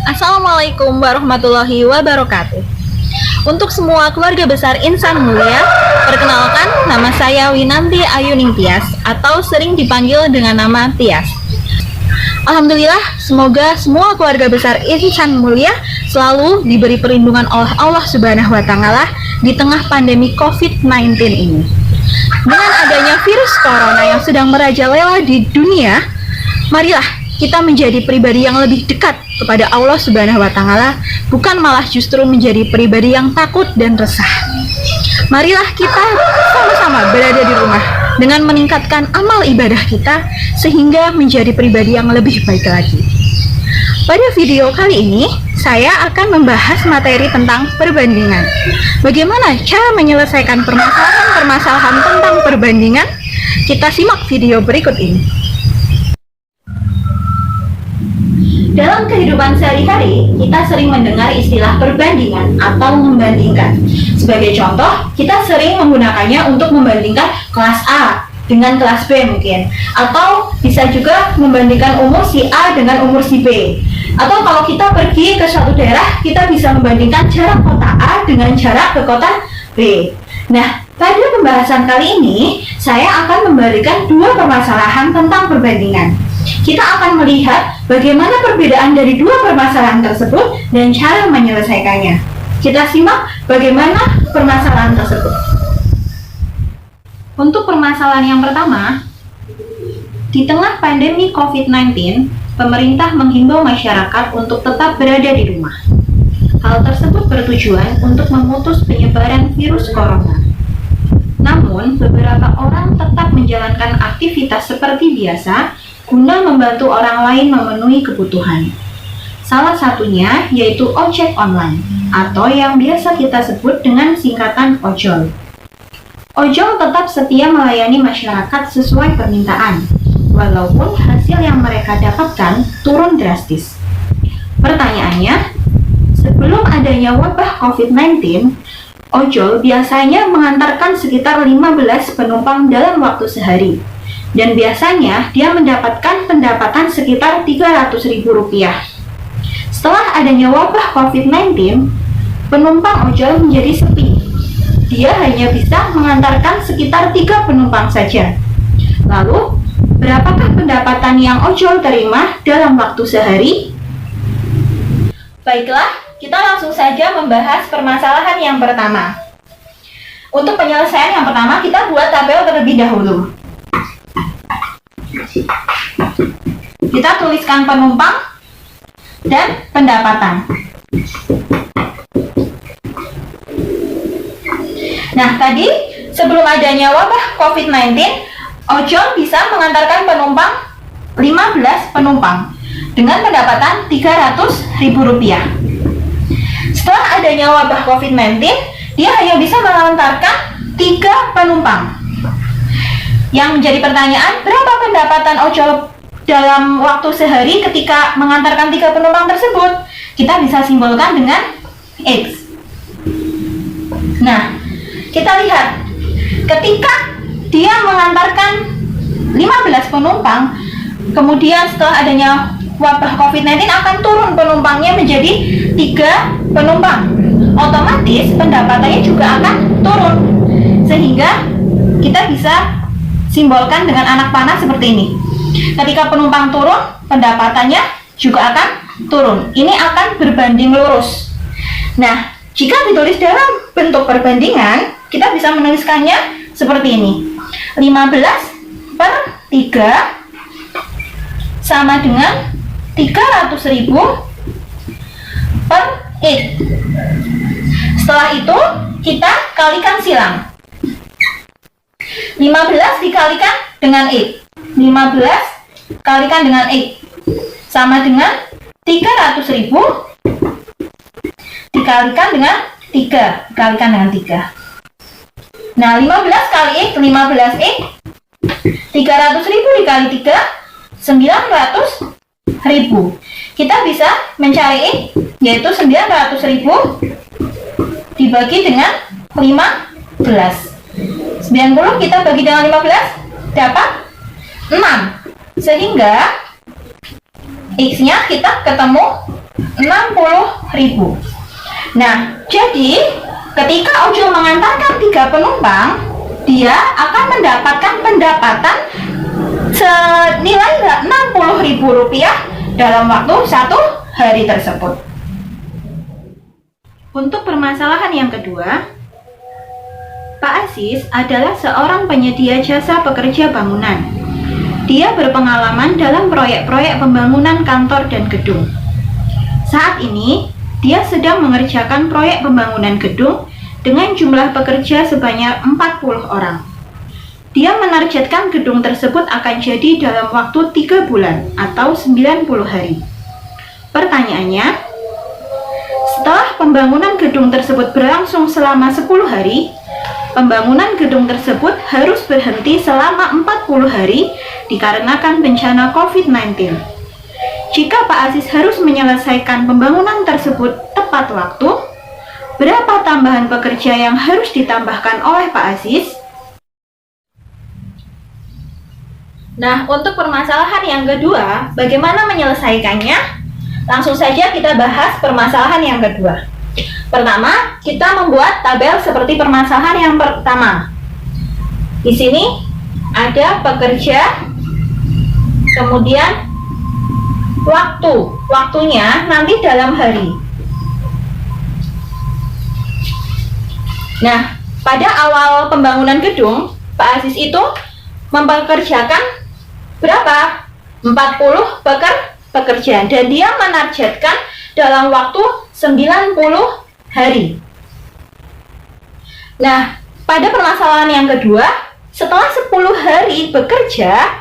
Assalamualaikum warahmatullahi wabarakatuh. Untuk semua keluarga besar Insan Mulia, perkenalkan nama saya Winanti Ayuning Tias atau sering dipanggil dengan nama Tias. Alhamdulillah, semoga semua keluarga besar Insan Mulia selalu diberi perlindungan oleh Allah Subhanahu wa Ta'ala di tengah pandemi COVID-19 ini. Dengan adanya virus corona yang sedang merajalela di dunia, marilah kita menjadi pribadi yang lebih dekat kepada Allah Subhanahu wa Ta'ala, bukan malah justru menjadi pribadi yang takut dan resah. Marilah kita sama-sama berada di rumah dengan meningkatkan amal ibadah kita sehingga menjadi pribadi yang lebih baik lagi. Pada video kali ini, saya akan membahas materi tentang perbandingan. Bagaimana cara menyelesaikan permasalahan tentang perbandingan? Kita simak video berikut ini. Dalam kehidupan sehari-hari, kita sering mendengar istilah perbandingan atau membandingkan. Sebagai contoh, kita sering menggunakannya untuk membandingkan kelas A dengan kelas B mungkin. Atau bisa juga membandingkan umur si A dengan umur si B. Atau kalau kita pergi ke suatu daerah, kita bisa membandingkan jarak kota A dengan jarak ke kota B. Nah, pada pembahasan kali ini, saya akan memberikan dua permasalahan tentang perbandingan. Kita akan melihat bagaimana perbedaan dari dua permasalahan tersebut dan cara menyelesaikannya. Kita simak bagaimana permasalahan tersebut. Untuk permasalahan yang pertama, di tengah pandemi COVID-19, pemerintah menghimbau masyarakat untuk tetap berada di rumah. Hal tersebut bertujuan untuk memutus penyebaran virus corona. Namun, beberapa orang tetap menjalankan aktivitas seperti biasa guna membantu orang lain memenuhi kebutuhan. Salah satunya yaitu ojek online atau yang biasa kita sebut dengan singkatan ojol. Ojol tetap setia melayani masyarakat sesuai permintaan, walaupun hasil yang mereka dapatkan turun drastis. Pertanyaannya, sebelum adanya wabah COVID-19, ojol biasanya mengantarkan sekitar 15 penumpang dalam waktu sehari. Dan biasanya dia mendapatkan pendapatan sekitar Rp300.000. Setelah adanya wabah COVID-19, penumpang ojol menjadi sepi. Dia hanya bisa mengantarkan sekitar 3 penumpang saja. Lalu, berapakah pendapatan yang ojol terima dalam waktu sehari? Baiklah, kita langsung saja membahas permasalahan yang pertama. Untuk penyelesaian yang pertama, kita buat tabel terlebih dahulu. Kita tuliskan penumpang dan pendapatan. Nah, tadi sebelum adanya wabah COVID-19, ojol bisa mengantarkan penumpang 15 penumpang dengan pendapatan Rp300.000. Setelah adanya wabah COVID-19, dia hanya bisa mengantarkan 3 penumpang. Yang menjadi pertanyaan, berapa pendapatan ojol dalam waktu sehari ketika mengantarkan 3 penumpang tersebut? Kita bisa simbolkan dengan X. Nah, kita lihat, ketika dia mengantarkan 15 penumpang, kemudian setelah adanya wabah COVID-19 akan turun penumpangnya menjadi 3 penumpang. Otomatis pendapatannya juga akan turun. Sehingga kita bisa simbolkan dengan anak panah seperti ini. Ketika penumpang turun, pendapatannya juga akan turun. Ini akan berbanding lurus. Nah, jika ditulis dalam bentuk perbandingan, kita bisa menuliskannya seperti ini. 15/3 sama dengan Rp300.000 per X. Setelah itu, kita kalikan silang. 15 dikalikan dengan X. 15 kalikan dengan X sama dengan 300.000 dikalikan dengan 3. Dikalikan dengan 3. Nah, 15 kali X, 15X. 300.000 dikali 3, 900.000. Kita bisa mencari X, yaitu 900.000 dibagi dengan 15. 90 kita bagi dengan 15 dapat 6. Sehingga X-nya kita ketemu 60.000. Nah, jadi ketika ojol mengantarkan 3 penumpang, dia akan mendapatkan pendapatan senilai Rp60.000 dalam waktu 1 hari tersebut. Untuk permasalahan yang kedua, Pak Aziz adalah seorang penyedia jasa pekerja bangunan. Dia berpengalaman dalam proyek-proyek pembangunan kantor dan gedung. Saat ini, dia sedang mengerjakan proyek pembangunan gedung dengan jumlah pekerja sebanyak 40 orang. Dia menargetkan gedung tersebut akan jadi dalam waktu 3 bulan atau 90 hari. Pertanyaannya, setelah pembangunan gedung tersebut berlangsung selama 10 hari, pembangunan gedung tersebut harus berhenti selama 40 hari dikarenakan bencana COVID-19. Jika Pak Aziz harus menyelesaikan pembangunan tersebut tepat waktu, berapa tambahan pekerja yang harus ditambahkan oleh Pak Aziz? Nah, untuk permasalahan yang kedua, bagaimana menyelesaikannya? Langsung saja kita bahas permasalahan yang kedua. Pertama, kita membuat tabel seperti permasalahan yang pertama. Di sini ada pekerja, kemudian waktunya nanti dalam hari. Nah, pada awal pembangunan gedung, Pak Aziz itu mempekerjakan berapa? 40 pekerjaan, dan dia menargetkan dalam waktu 90 hari. Nah, pada permasalahan yang kedua, setelah 10 hari bekerja,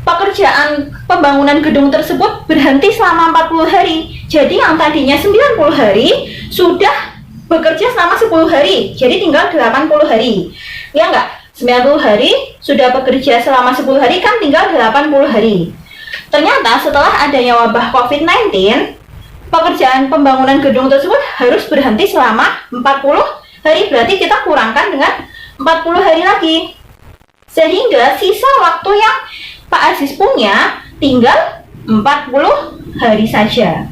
pekerjaan pembangunan gedung tersebut berhenti selama 40 hari. Jadi yang tadinya 90 hari sudah bekerja selama 10 hari. Jadi tinggal 80 hari. Ya enggak? 90 hari sudah bekerja selama 10 hari, kan tinggal 80 hari. Ternyata setelah adanya wabah COVID-19, pekerjaan pembangunan gedung tersebut harus berhenti selama 40 hari. Berarti kita kurangkan dengan 40 hari lagi. Sehingga sisa waktu yang Pak Aziz punya tinggal 40 hari saja.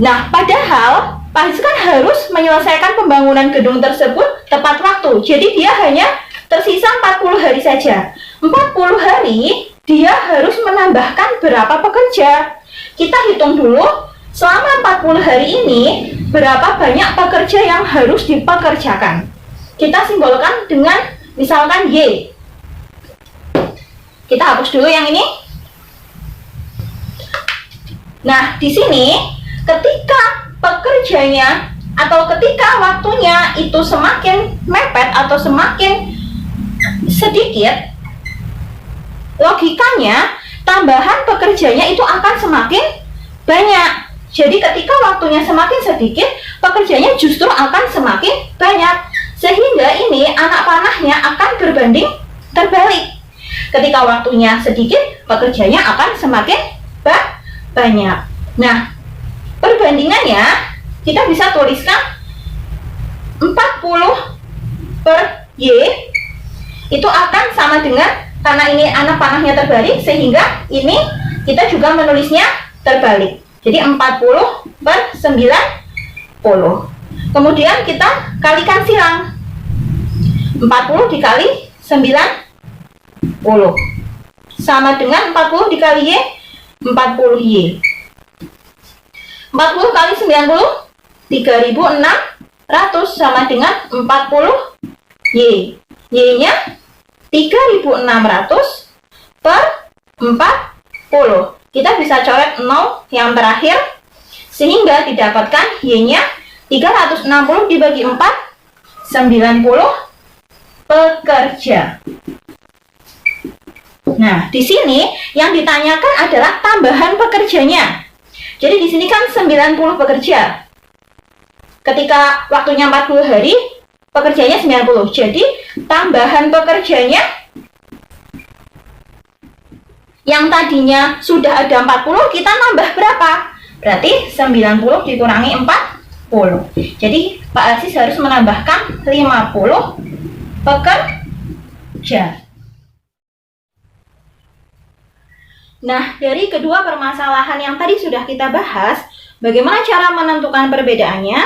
Nah, padahal Pak Aziz kan harus menyelesaikan pembangunan gedung tersebut tepat waktu. Jadi dia hanya tersisa 40 hari saja. 40 hari dia harus menambahkan berapa pekerja? Kita hitung dulu, selama 40 hari ini berapa banyak pekerja yang harus dipekerjakan. Kita simbolkan dengan misalkan Y. Kita hapus dulu yang ini. Nah, di sini ketika pekerjanya atau ketika waktunya itu semakin mepet atau semakin sedikit, logikanya tambahan pekerjanya itu akan semakin banyak. Jadi ketika waktunya semakin sedikit, pekerjanya justru akan semakin banyak. Sehingga ini anak panahnya akan berbanding terbalik. Ketika waktunya sedikit, pekerjanya akan semakin banyak. Nah, perbandingannya kita bisa tuliskan 40 per Y itu akan sama dengan, karena ini anak panahnya terbalik, sehingga ini kita juga menulisnya terbalik. Jadi 40 per 90. Kemudian kita kalikan silang. 40 dikali 90 sama dengan 40 dikali Y, 40Y. 40 kali 90, 3600 sama dengan 40Y. Y-nya 3600 per 40. Kita bisa coret 0 yang terakhir, sehingga didapatkan Y-nya 360 dibagi 4, 90 pekerja. Nah, di sini yang ditanyakan adalah tambahan pekerjanya. Jadi di sini kan 90 pekerja. Ketika waktunya 40 hari, pekerjanya 90. Jadi tambahan pekerjanya yang tadinya sudah ada 40, kita nambah berapa? Berarti 90 dikurangi 40. Jadi Pak Aziz harus menambahkan 50 pekerja. Nah, dari kedua permasalahan yang tadi sudah kita bahas, Bagaimana cara menentukan perbedaannya?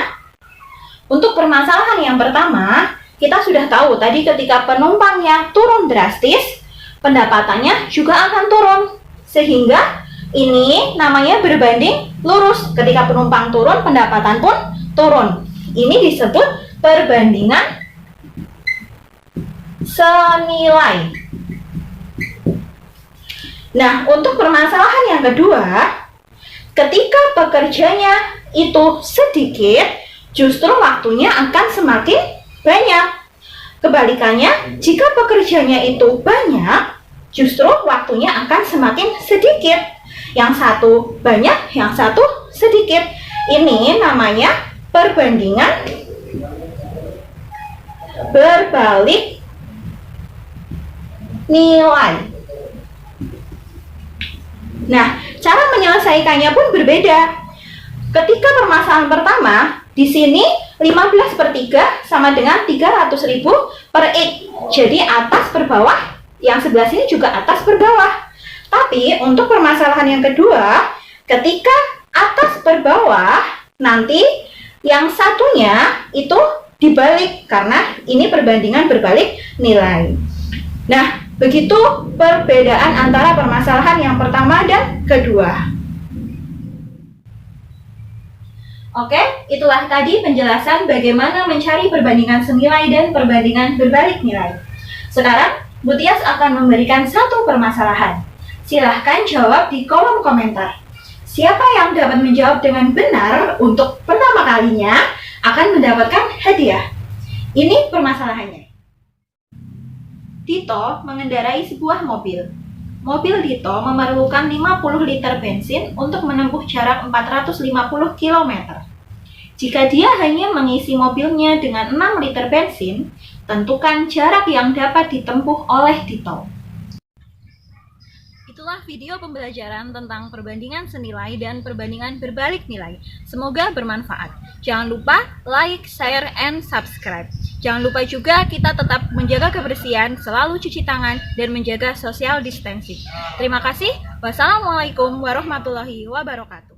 Untuk permasalahan yang pertama, kita sudah tahu tadi ketika penumpangnya turun drastis, pendapatannya juga akan turun. Sehingga ini namanya berbanding lurus. Ketika penumpang turun, pendapatan pun turun. Ini disebut perbandingan senilai. Nah, untuk permasalahan yang kedua, ketika pekerjanya itu sedikit, justru waktunya akan semakin banyak. Kebalikannya, jika pekerjanya itu banyak, justru waktunya akan semakin sedikit. Yang satu banyak, yang satu sedikit. Ini namanya perbandingan berbalik nilai. Nah, cara menyelesaikannya pun berbeda. Ketika permasalahan pertama, di sini 15/3 sama dengan 300.000 per X. Jadi atas per bawah, yang sebelah sini juga atas per bawah. Tapi untuk permasalahan yang kedua, ketika atas per bawah, nanti yang satunya itu dibalik karena ini perbandingan berbalik nilai. Nah, begitu perbedaan antara permasalahan yang pertama dan kedua. Oke, itulah tadi penjelasan bagaimana mencari perbandingan senilai dan perbandingan berbalik nilai. Sekarang, Bu Tias akan memberikan satu permasalahan. Silahkan jawab di kolom komentar. Siapa yang dapat menjawab dengan benar untuk pertama kalinya akan mendapatkan hadiah. Ini permasalahannya. Dito mengendarai sebuah mobil. Mobil Dito memerlukan 50 liter bensin untuk menempuh jarak 450 km. Jika dia hanya mengisi mobilnya dengan 6 liter bensin, tentukan jarak yang dapat ditempuh oleh Dito. Itulah video pembelajaran tentang perbandingan senilai dan perbandingan berbalik nilai. Semoga bermanfaat. Jangan lupa like, share, and subscribe. Jangan lupa juga kita tetap menjaga kebersihan, selalu cuci tangan, dan menjaga social distancing. Terima kasih. Wassalamualaikum warahmatullahi wabarakatuh.